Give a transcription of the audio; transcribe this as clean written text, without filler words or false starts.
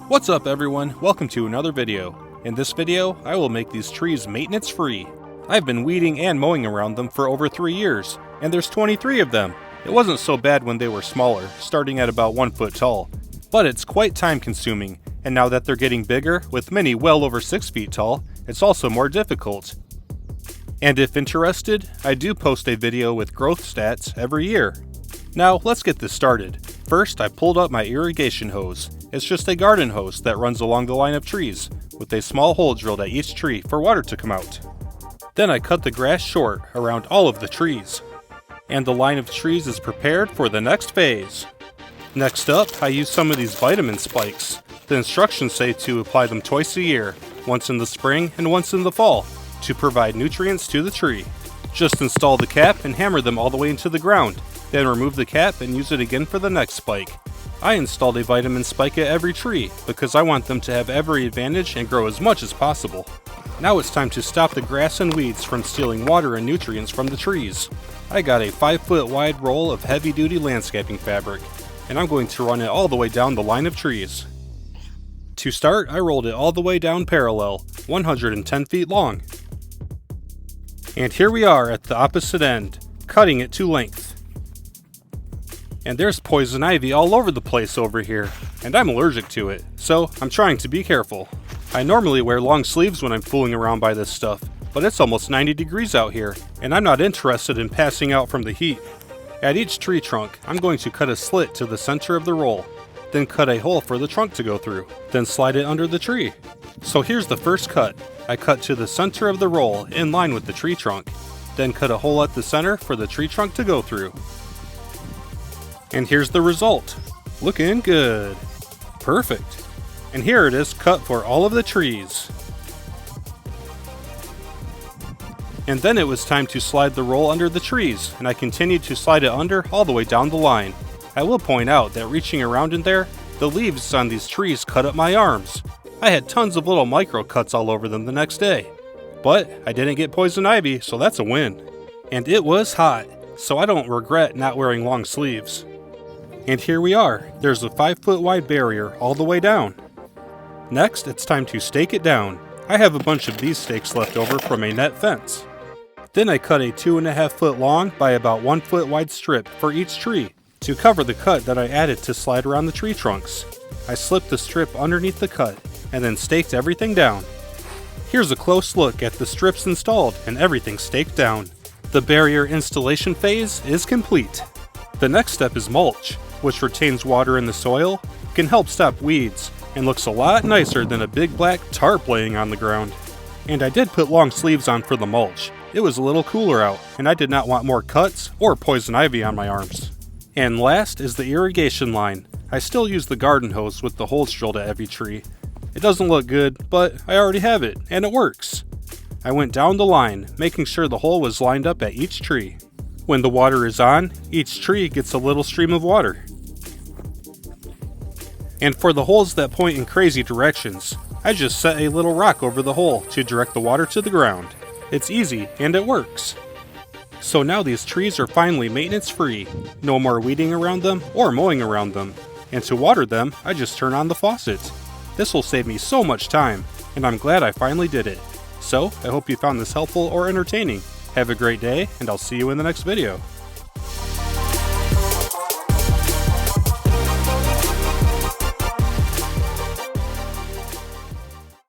What's up everyone, welcome to another video. In this video, I will make these trees maintenance free. I've been weeding and mowing around them for over 3 years, and there's 23 of them. It wasn't so bad when they were smaller, starting at about 1 foot tall. But it's quite time consuming, and now that they're getting bigger, with many well over 6 feet tall, it's also more difficult. And if interested, I do post a video with growth stats every year. Now let's get this started. First, I pulled up my irrigation hose. It's just a garden hose that runs along the line of trees, with a small hole drilled at each tree for water to come out. Then I cut the grass short around all of the trees. And the line of trees is prepared for the next phase. Next up, I use some of these vitamin spikes. The instructions say to apply them twice a year, once in the spring and once in the fall, to provide nutrients to the tree. Just install the cap and hammer them all the way into the ground, then remove the cap and use it again for the next spike. I installed a vitamin spike at every tree because I want them to have every advantage and grow as much as possible. Now it's time to stop the grass and weeds from stealing water and nutrients from the trees. I got a 5 foot wide roll of heavy duty landscaping fabric, and I'm going to run it all the way down the line of trees. To start, I rolled it all the way down parallel, 110 feet long. And here we are at the opposite end, cutting it to length. And there's poison ivy all over the place over here, and I'm allergic to it, so I'm trying to be careful. I normally wear long sleeves when I'm fooling around by this stuff, but it's almost 90 degrees out here, and I'm not interested in passing out from the heat. At each tree trunk, I'm going to cut a slit to the center of the roll, then cut a hole for the trunk to go through, then slide it under the tree. So here's the first cut. I cut to the center of the roll in line with the tree trunk, then cut a hole at the center for the tree trunk to go through. And here's the result. Looking good. Perfect. And here it is cut for all of the trees. And then it was time to slide the roll under the trees, and I continued to slide it under all the way down the line. I will point out that reaching around in there, the leaves on these trees cut up my arms. I had tons of little micro cuts all over them the next day. But I didn't get poison ivy, so that's a win. And it was hot, so I don't regret not wearing long sleeves. And here we are. There's a 5 foot wide barrier all the way down. Next, it's time to stake it down. I have a bunch of these stakes left over from a net fence. Then I cut a 2.5 foot long by about 1 foot wide strip for each tree to cover the cut that I added to slide around the tree trunks. I slipped the strip underneath the cut and then staked everything down. Here's a close look at the strips installed and everything staked down. The barrier installation phase is complete. The next step is mulch, which retains water in the soil, can help stop weeds, and looks a lot nicer than a big black tarp laying on the ground. And I did put long sleeves on for the mulch. It was a little cooler out, and I did not want more cuts or poison ivy on my arms. And last is the irrigation line. I still use the garden hose with the holes drilled at every tree. It doesn't look good, but I already have it, and it works. I went down the line, making sure the hole was lined up at each tree. When the water is on, each tree gets a little stream of water. And for the holes that point in crazy directions, I just set a little rock over the hole to direct the water to the ground. It's easy and it works. So now these trees are finally maintenance free. No more weeding around them or mowing around them. And to water them, I just turn on the faucet. This will save me so much time, and I'm glad I finally did it. So, I hope you found this helpful or entertaining. Have a great day, and I'll see you in the next video.